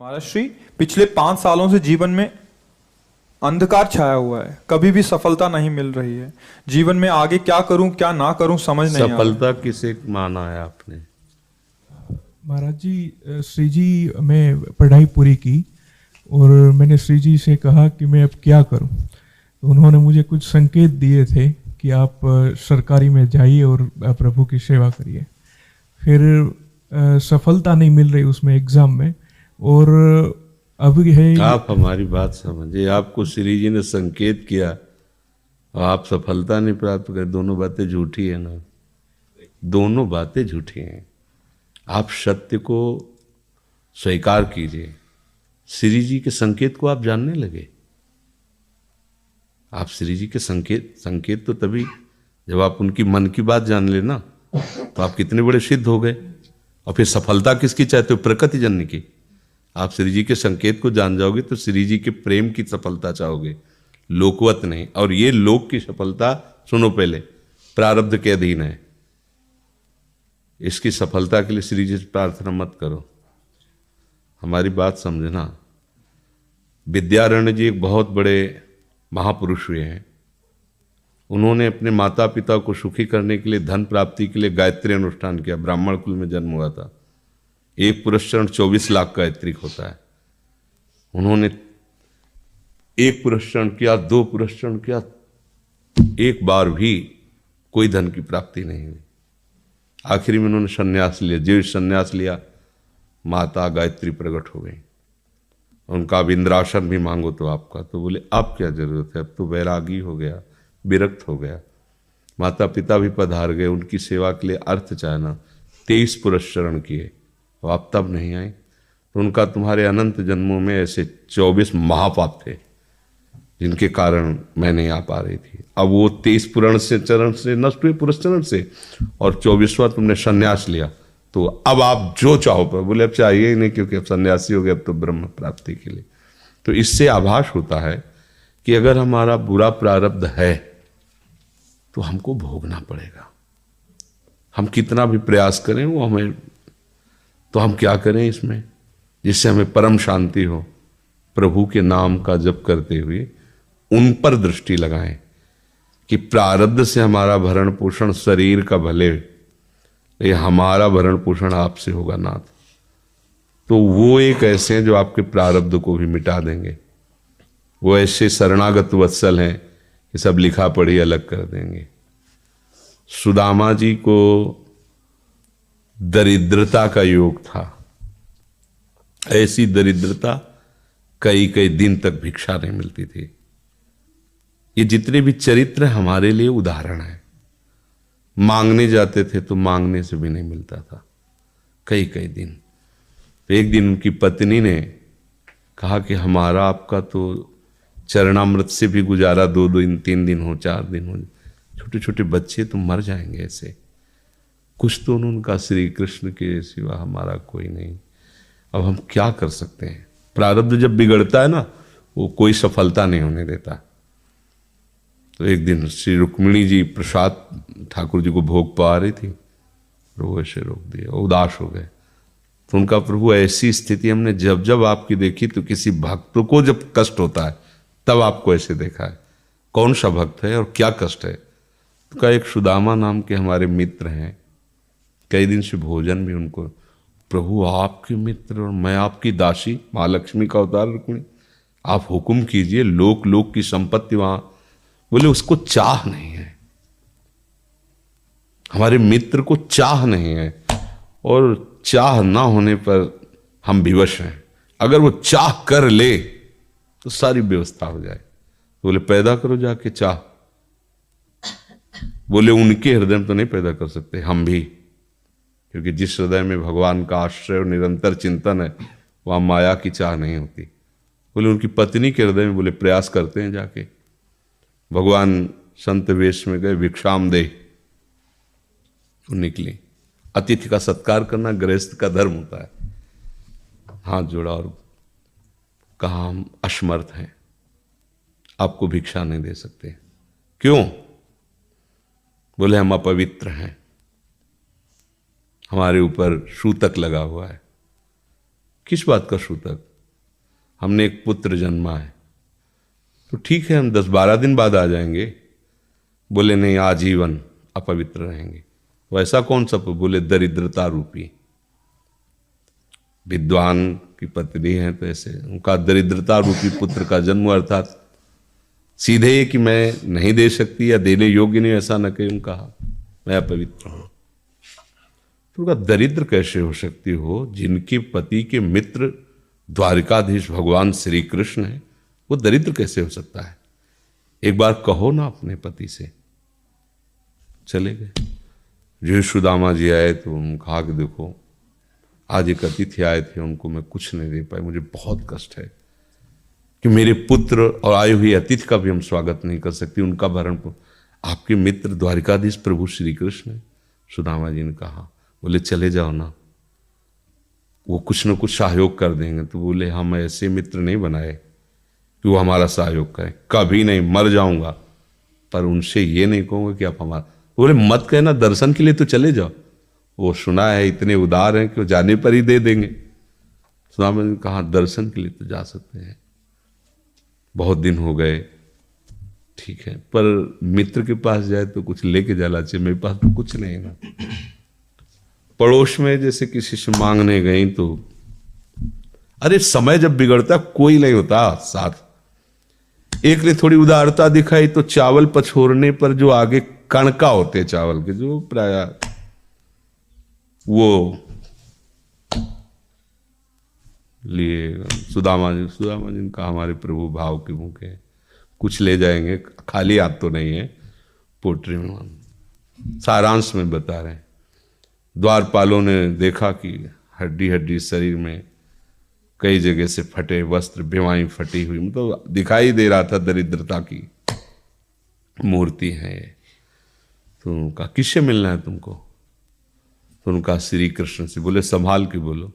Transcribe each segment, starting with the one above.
महाराज श्री, पिछले 5 सालों से जीवन में अंधकार छाया हुआ है। कभी भी सफलता नहीं मिल रही है। जीवन में आगे क्या करूं क्या ना करूं समझ नहीं आ रहा। सफलता किसे माना है आपने? महाराज जी, श्री जी मैं पढ़ाई पूरी की और मैंने श्री जी से कहा कि मैं अब क्या करूं। तो उन्होंने मुझे कुछ संकेत दिए थे कि आप सरकारी में जाइए और प्रभु की सेवा करिए। फिर सफलता नहीं मिल रही उसमें एग्ज़ाम में, और अभी है। आप हमारी बात समझिए। आपको श्री जी ने संकेत किया और आप सफलता नहीं प्राप्त कर, दोनों बातें झूठी है ना। दोनों बातें झूठी हैं। आप सत्य को स्वीकार कीजिए। श्री जी के संकेत को आप जानने लगे। आप श्री जी के संकेत तो तभी जब आप उनकी मन की बात जान लेना, तो आप कितने बड़े सिद्ध हो गए। और फिर सफलता किसकी चाहते हो? प्रकृति जन्य की। आप श्री जी के संकेत को जान जाओगे तो श्री जी के प्रेम की सफलता चाहोगे, लोकवत नहीं। और ये लोक की सफलता, सुनो पहले, प्रारब्ध के अधीन है। इसकी सफलता के लिए श्री जी से प्रार्थना मत करो। हमारी बात समझना। विद्यारण्य जी एक बहुत बड़े महापुरुष हुए हैं। उन्होंने अपने माता पिता को सुखी करने के लिए, धन प्राप्ति के लिए गायत्री अनुष्ठान किया। ब्राह्मण कुल में जन्म हुआ था। एक पुरस्चरण 24 लाख गायत्री होता है। उन्होंने एक पुरस्चरण किया, 2 पुरस्चरण किया, एक बार भी कोई धन की प्राप्ति नहीं हुई। आखिरी में उन्होंने संन्यास लिया। जो संन्यास लिया, माता गायत्री प्रकट हो गई। उनका अब इंद्रासन भी मांगो तो आपका, तो बोले अब क्या जरूरत है, अब तो वैरागी हो गया, विरक्त हो गया। माता पिता भी पधार गए, उनकी सेवा के लिए अर्थ चाहना। 23 पुरस्चरण किए, तो आप तब नहीं आए। तो उनका तुम्हारे अनंत जन्मों में ऐसे 24 महापाप थे जिनके कारण मैं नहीं आ पा रही थी। अब वो 23 पुरण से चरण से नष्ट हुए, पुरस्चरण से, और 24वां तुमने संन्यास लिया। तो अब आप जो चाहो पर, बोले अब चाहिए ही नहीं, क्योंकि अब सन्यासी हो गए, अब तो ब्रह्म प्राप्ति के लिए। तो इससे आभास होता है कि अगर हमारा बुरा प्रारब्ध है तो हमको भोगना पड़ेगा। हम कितना भी प्रयास करें वो हमें, तो हम क्या करें इसमें जिससे हमें परम शांति हो? प्रभु के नाम का जप करते हुए उन पर दृष्टि लगाएं कि प्रारब्ध से हमारा भरण पोषण शरीर का भले, ये हमारा भरण पोषण आपसे होगा नाथ। तो वो एक ऐसे हैं जो आपके प्रारब्ध को भी मिटा देंगे। वो ऐसे शरणागत वत्सल हैं कि सब लिखा पढ़ी अलग कर देंगे। सुदामा जी को दरिद्रता का योग था। ऐसी दरिद्रता, कई कई दिन तक भिक्षा नहीं मिलती थी। ये जितने भी चरित्र हमारे लिए उदाहरण है। मांगने जाते थे तो मांगने से भी नहीं मिलता था, कई कई दिन। तो एक दिन उनकी पत्नी ने कहा कि हमारा आपका तो चरणामृत से भी गुजारा 2 दिन 3 दिन हो, 4 दिन हो, छोटे छोटे बच्चे तो मर जाएंगे ऐसे। कुछ तो उन्होंने कहा, श्री कृष्ण के सिवा हमारा कोई नहीं। अब हम क्या कर सकते हैं? प्रारब्ध जब बिगड़ता है ना, वो कोई सफलता नहीं होने देता। तो एक दिन श्री रुक्मिणी जी प्रसाद ठाकुर जी को भोग पा रही थी, प्रभु ऐसे रोक दिया, उदास हो गए। तो उनका, प्रभु ऐसी स्थिति हमने जब जब आपकी देखी, तो किसी भक्त को जब कष्ट होता है तब आपको ऐसे देखा है। कौन सा भक्त है और क्या कष्ट है? तो का एक सुदामा नाम के हमारे मित्र हैं, कई दिन से भोजन भी उनको, प्रभु आपके मित्र और मैं आपकी दासी, महालक्ष्मी का अवतार रुक्मिणी, आप हुक्म कीजिए। लोक लोक की संपत्ति वहां, बोले उसको चाह नहीं है, हमारे मित्र को चाह नहीं है, और चाह ना होने पर हम विवश हैं। अगर वो चाह कर ले तो सारी व्यवस्था हो जाए। बोले पैदा करो जाके चाह। बोले उनके हृदय में तो नहीं पैदा कर सकते, हम भी, क्योंकि जिस हृदय में भगवान का आश्रय और निरंतर चिंतन है, वहां माया की चाह नहीं होती। बोले उनकी पत्नी के हृदय में, बोले प्रयास करते हैं जाके। भगवान संत वेश में गए, भिक्षाम दे, वो निकली। अतिथि का सत्कार करना गृहस्थ का धर्म होता है। हाथ जोड़ा और कहा, हम असमर्थ हैं, आपको भिक्षा नहीं दे सकते। क्यों? बोले हम अपवित्र हैं, हमारे ऊपर सूतक लगा हुआ है। किस बात का सूतक? हमने एक पुत्र जन्मा है, तो ठीक है हम 10-12 दिन बाद आ जाएंगे। बोले नहीं, आजीवन अपवित्र रहेंगे। वैसा कौन सा? बोले दरिद्रता रूपी। विद्वान की पत्नी है तो ऐसे उनका दरिद्रता रूपी पुत्र का जन्म, अर्थात सीधे कि मैं नहीं दे सकती या देने योग्य नहीं, ऐसा न कहीं कहा, मैं अपवित्र हूं। तो उनका दरिद्र कैसे हो सकती हो? जिनके पति के मित्र द्वारिकाधीश भगवान श्री कृष्ण है, वो दरिद्र कैसे हो सकता है? एक बार कहो ना अपने पति से। चले गए। जो सुदामा जी आए तो उन्होंने कहा कि देखो आज एक अतिथि आए थे, उनको मैं कुछ नहीं दे पाई, मुझे बहुत कष्ट है कि मेरे पुत्र और आए हुए अतिथि का भी हम स्वागत नहीं कर सकती, उनका भरण आपके मित्र द्वारिकाधीश प्रभु श्री कृष्ण है। सुदामा जी ने कहा, बोले चले जाओ ना, वो कुछ न कुछ सहयोग कर देंगे। तो बोले हम ऐसे मित्र नहीं बनाए कि वो हमारा सहयोग करें, कभी नहीं, मर जाऊंगा पर उनसे ये नहीं कहूँगा कि आप हमारा। बोले मत कहना, दर्शन के लिए तो चले जाओ, वो सुना है इतने उदार हैं कि वो जाने पर ही दे देंगे। सुदामा ने कहा दर्शन के लिए तो जा सकते हैं, बहुत दिन हो गए, ठीक है, पर मित्र के पास जाए तो कुछ लेके जाना चाहिए, मेरे पास तो कुछ नहीं है ना। पड़ोस में जैसे किसी से मांगने गई तो अरे समय जब बिगड़ता कोई नहीं होता साथ। एक ने थोड़ी उदारता दिखाई तो चावल पछोरने पर जो आगे कणका होते चावल के, जो प्राय वो लिए सुदामा जी ने कहा हमारे प्रभु भाव के भूखे, कुछ ले जाएंगे, खाली हाथ तो नहीं है। पोट्री में सारांश में बता रहे हैं, द्वारपालों ने देखा कि हड्डी हड्डी शरीर में कई जगह से फटे वस्त्र, बेवाई फटी हुई, मतलब दिखाई दे रहा था दरिद्रता की मूर्ति है। तो उनका किससे मिलना है तुमको? तो उनका श्री कृष्ण से। बोले संभाल के बोलो,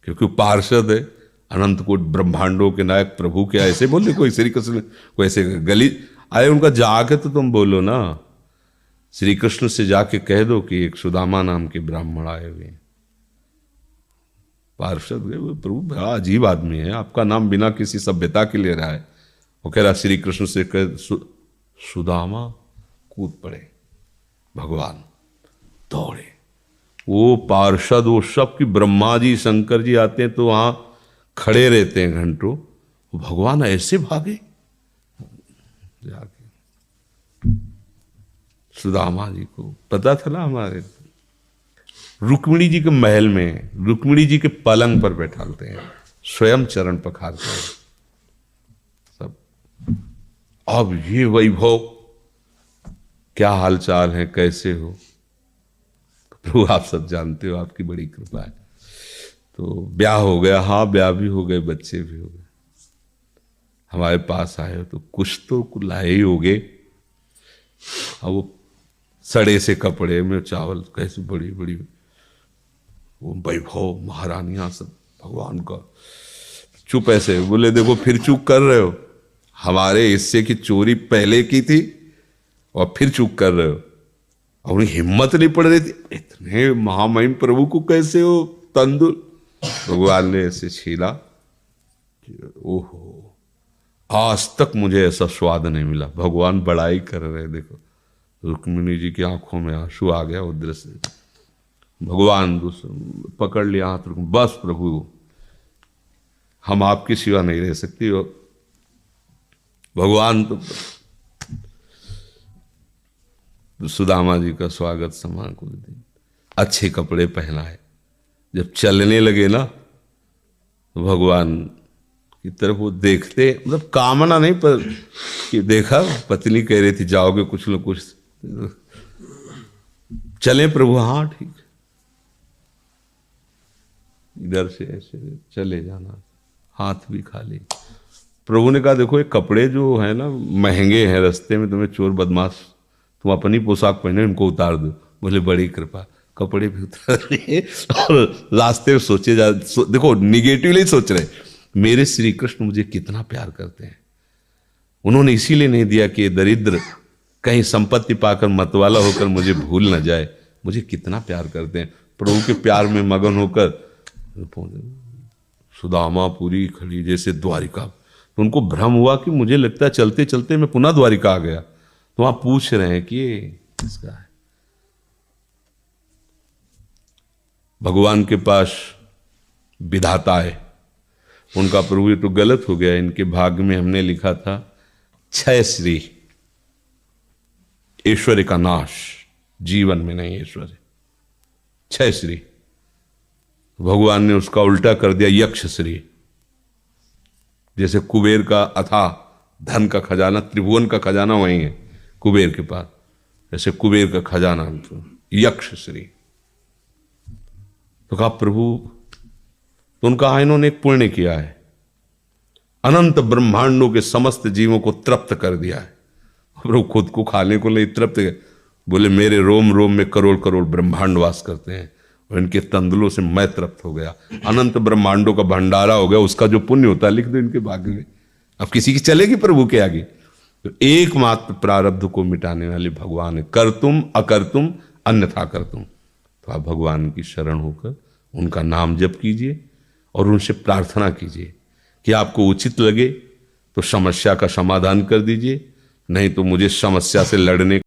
क्योंकि पार्षद है, अनंत कोट ब्रह्मांडों के नायक प्रभु के ऐसे बोले कोई श्री कृष्ण कोई ऐसे गली आए, उनका जाके तो तुम बोलो ना, श्री कृष्ण से जाके कह दो कि एक सुदामा नाम के ब्राह्मण आए हुए हैं। पार्षद प्रभु बड़ा अजीब आदमी है, आपका नाम बिना किसी सभ्यता के ले रहा है। वो कह रहा श्री कृष्ण से कह सुदामा, कूद पड़े, भगवान दौड़े। वो पार्षद वो सब की ब्रह्मा जी शंकर जी आते हैं तो वहां खड़े रहते हैं घंटों, भगवान ऐसे भागे जाके। सुदामा जी को पता था ना, हमारे रुक्मिणी जी के महल में रुक्मिणी जी के पलंग पर बैठाते हैं, स्वयं चरण पखारते हैं सब। अब ये वैभव, क्या हालचाल है, कैसे हो? प्रभु आप सब जानते हो, आपकी बड़ी कृपा है। तो ब्याह हो गया, हाँ ब्याह भी हो गए, बच्चे भी हो गए। हमारे पास आए हो तो कुछ तो लाए ही होगे। अब वो सड़े से कपड़े में चावल, कैसे बड़ी बड़ी वो वैभव, महारानियां सब भगवान का। चुप ऐसे बोले देखो फिर चूक कर रहे हो, हमारे हिस्से की चोरी पहले की थी और फिर चूक कर रहे हो। और उन्हें हिम्मत नहीं पड़ रही थी, इतने महामहिम प्रभु को कैसे हो तंदुर। भगवान ने ऐसे छीला, ओहो आज तक मुझे ऐसा स्वाद नहीं मिला। भगवान बड़ाई कर रहे, देखो रुक्मिणी जी की आंखों में आंसू आ गया वो दृश्य। भगवान पकड़ लिया हाथ, बस प्रभु हम आपकी सिवा नहीं रह सकती हो। भगवान तो सुदामा जी का स्वागत समान कुछ दिन, अच्छे कपड़े पहनाए। जब चलने लगे ना तो भगवान की तरफ वो देखते, मतलब कामना नहीं पर कि देखा पत्नी कह रही थी जाओगे कुछ न कुछ, चले प्रभु, हाँ ठीक है। इधर से ऐसे चले जाना, हाथ भी खाली। प्रभु ने कहा देखो ये कपड़े जो है ना महंगे हैं, रास्ते में तुम्हें चोर बदमाश तुम अपनी पोशाक पहने इनको उतार दो। बोले बड़ी कृपा, कपड़े भी उतार लिए और रास्ते में सोचे देखो निगेटिवली सोच रहे, मेरे श्री कृष्ण मुझे कितना प्यार करते हैं। उन्होंने इसीलिए नहीं दिया कि दरिद्र कहीं संपत्ति पाकर मतवाला होकर मुझे भूल न जाए, मुझे कितना प्यार करते हैं। प्रभु के प्यार में मगन होकर सुदामापुरी खड़ी जैसे द्वारिका। तो उनको भ्रम हुआ कि मुझे लगता है चलते चलते मैं पुनः द्वारिका आ गया। तो वहां पूछ रहे हैं कि ये किसका है। भगवान के पास विधाता है, उनका प्रभु ये तो गलत हो गया, इनके भाग्य में हमने लिखा था क्षय श्री, ऐश्वर्य का नाश, जीवन में नहीं ऐश्वर्य, क्षय श्री। भगवान ने उसका उल्टा कर दिया यक्ष श्री। जैसे कुबेर का अथाह धन का खजाना, त्रिभुवन का खजाना वही है कुबेर के पास, ऐसे कुबेर का खजाना यक्ष श्री। तो कहा प्रभु, तो उनका इन्होंने एक पुण्य किया है, अनंत ब्रह्मांडों के समस्त जीवों को तृप्त कर दिया है। प्रभु खुद को खाने को नहीं तृप्त, बोले मेरे रोम रोम में करोड़ करोड़ ब्रह्मांड वास करते हैं और इनके तंदुलों से मैं तृप्त हो गया। अनंत ब्रह्मांडों का भंडारा हो गया, उसका जो पुण्य होता है लिख दो इनके भाग्य में। अब किसी की चलेगी प्रभु के आगे। तो एकमात्र प्रारब्ध को मिटाने वाले भगवान है, कर तुम अकर तुम अन्यथा कर तुम। तो आप भगवान की शरण होकर उनका नाम जप कीजिए और उनसे प्रार्थना कीजिए कि आपको उचित लगे तो समस्या का समाधान कर दीजिए, नहीं तो मुझे समस्या से लड़ने